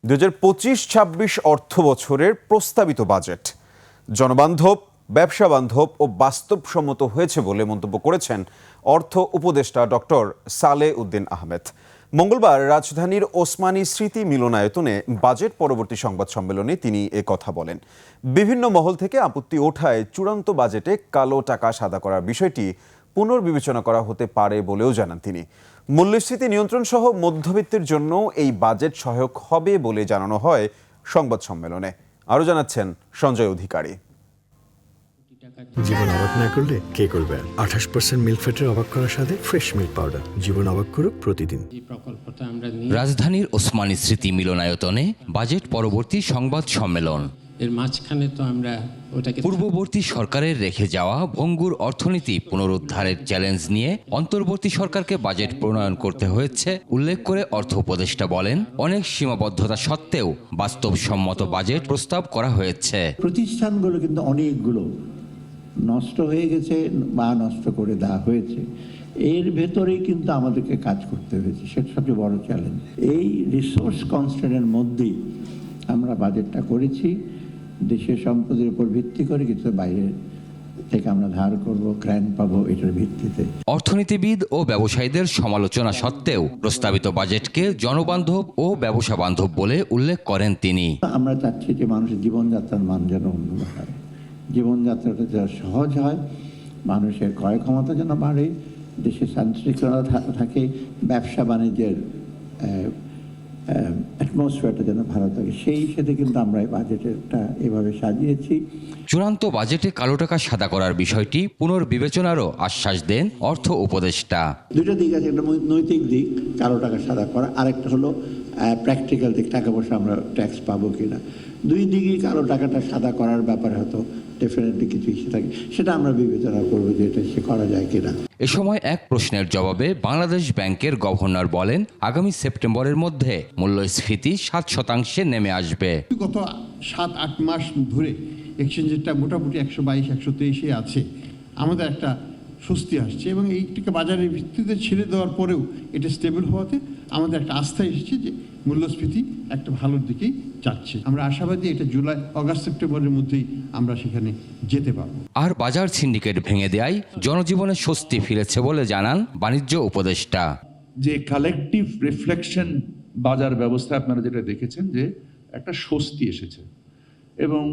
2025-26 অর্থ বছরের প্রস্তাবিত বাজেট জনবান্ধব, ব্যবসা বান্ধব ও বাস্তবসম্মত হয়েছে বলে মন্তব্য করেছেন অর্থ উপদেষ্টা ডক্টর সালেহ উদ্দিন আহমেদ। মঙ্গলবার রাজধানীর ওসমানী স্মৃতি মিলনায়তনে বাজেট পরবর্তী সংবাদ সম্মেলনে তিনি কথা বলেন। বিভিন্ন মহল থেকে আপত্তি ওঠায় চূড়ান্ত বাজেটে কালো টাকা সাদা করার বিষয়টি পুনর্বিবেচনা করা হতে পারে বলেও জানান তিনি। মূল্যস্ফীতি নিয়ন্ত্রণ সহ মধ্যবিত্তের জন্য এই বাজেট সহায়ক হবে বলে জানানো হয় সংবাদ সম্মেলনে। আরও জানাচ্ছেন সঞ্জয় অধিকারী। জীবন অবাক না করলে কে করবে? 28% মিল্ক ফ্যাটের অবাক করার সাথে ফ্রেশ মিল্ক পাউডার। জীবন অবাক করুক প্রতিদিন। রাজধানীর ওসমানী স্মৃতি মিলনায়তনে বাজেট পরবর্তী সংবাদ সম্মেলন। এর মাঝখানে তো আমরা পূর্ববর্তী সরকারের রেখে যাওয়া ভঙ্গুর অর্থনীতি পুনরুদ্ধারের চ্যালেঞ্জ নিয়ে অন্তর্বর্তী সরকারকে বাজেট প্রণয়ন করতে হয়েছে উল্লেখ করে অর্থ উপদেষ্টা বলেন, অনেক সীমাবদ্ধতা সত্ত্বেও বাস্তবসম্মত বাজেট প্রস্তাব করা হয়েছে। প্রতিষ্ঠানগুলো কিন্তু অনেকগুলো নষ্ট হয়ে গেছে বা নষ্ট করে দেওয়া হয়েছে। এর ভেতরেই কিন্তু আমাদেরকে কাজ করতে হয়েছে, সেটা সবচেয়ে বড় চ্যালেঞ্জ। এই রিসোর্স কনস্ট্রেন্টের মধ্যেই আমরা বাজেটটা করেছি। দেশের সম্পদের উপর ভিত্তি করে কিছু বাইরে থেকে আমরা ধার করব, গ্র্যান্ট পাবো, এটার ভিত্তিতে। অর্থনীতিবিদ ও ব্যবসায়ীদের সমালোচনা সত্ত্বেও প্রস্তাবিত বাজেটকে জনবান্ধব ও ব্যবসা বান্ধব বলে উল্লেখ করেন তিনি। আমরা চাচ্ছি যে মানুষের জীবনযাত্রার মান যেন উন্নত হয়, জীবনযাত্রাটা যেন সহজ হয়, মানুষের ক্রয় ক্ষমতা যেন বাড়ে, দেশের শান্তিশৃঙ্খলা থাকে, ব্যবসা বাণিজ্যের অ্যাটমসফিয়ারটা যেন ভালো থাকে। সেই হিসেবে কিন্তু আমরা এই বাজেটটা এভাবে সাজিয়েছি। চূড়ান্ত বাজেটে কালো টাকা সাদা করার বিষয়টি পুনর্বিবেচনারও আশ্বাস দেন অর্থ উপদেষ্টা। দুটো দিক আছে, একটা নৈতিক দিক কালো টাকা সাদা করা, আরেকটা হলো প্র্যাকটিক্যাল দিক, টাকা পয়সা আমরা ট্যাক্স পাবো কিনা। দুই দিকেই কালো টাকাটা সাদা করার ব্যাপারে হয়তো ডেফিনেটলি কিছু ইস্যু থাকে, সেটা আমরা বিবেচনা করবো যে এটা সে করা যায় কিনা। এ সময় এক প্রশ্নের জবাবে বাংলাদেশ ব্যাংকের গভর্নর বলেন, আগামী সেপ্টেম্বরের মধ্যে মূল্যস্ফীতি 7% নেমে আসবে। গত 7-8 মাস ধরে এক্সচেঞ্জ রেটটা মোটামুটি 122-123 আছে। আমাদের একটা স্বস্তি আসছে এবং এইটাকে বাজারের ভিত্তিতে ছেড়ে দেওয়ার পরেও এটা স্টেবল হওয়াতে আমাদের একটা আস্থা এসেছে যে মূল্যস্ফীতি একটা ভালোর দিকেই যাচ্ছে। আমরা আশাবাদী এটা জুলাই, অগাস্ট, সেপ্টেম্বরের মধ্যেই আমরা সেখানে যেতে পারবো। আর বাজার সিন্ডিকেট ভেঙে দেয় জনজীবনে স্বস্তি ফিরেছে বলে জানান বাণিজ্য উপদেষ্টা। যে কালেকটিভ রিফ্লেকশন বাজার ব্যবস্থা আপনারা যেটা দেখেছেন যে একটা স্বস্তি এসেছে এবং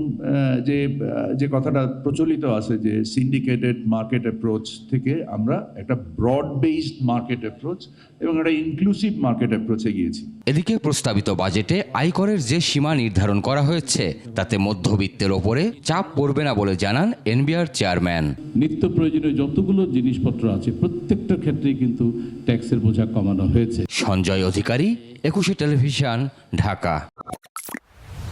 যে কথাটা প্রচলিত আছে যে সিন্ডিকেটেড মার্কেট অ্যাপ্রোচ থেকে আমরা একটা ব্রড বেসড মার্কেট অ্যাপ্রোচ এবং একটা ইনক্লুসিভ মার্কেট অ্যাপ্রোচে গিয়েছি। এদিকে প্রস্তাবিত বাজেটে আয়করের যে সীমা নির্ধারণ করা হয়েছে তাতে মধ্যবিত্তের ওপরে চাপ পড়বে না বলে জানান এনবিআর চেয়ারম্যান। নিত্য প্রয়োজনীয় যতগুলো জিনিসপত্র আছে প্রত্যেকটার ক্ষেত্রেই কিন্তু ট্যাক্সের বোঝা কমানো হয়েছে। সঞ্জয় অধিকারী, 21 টেলিভিশন, ঢাকা।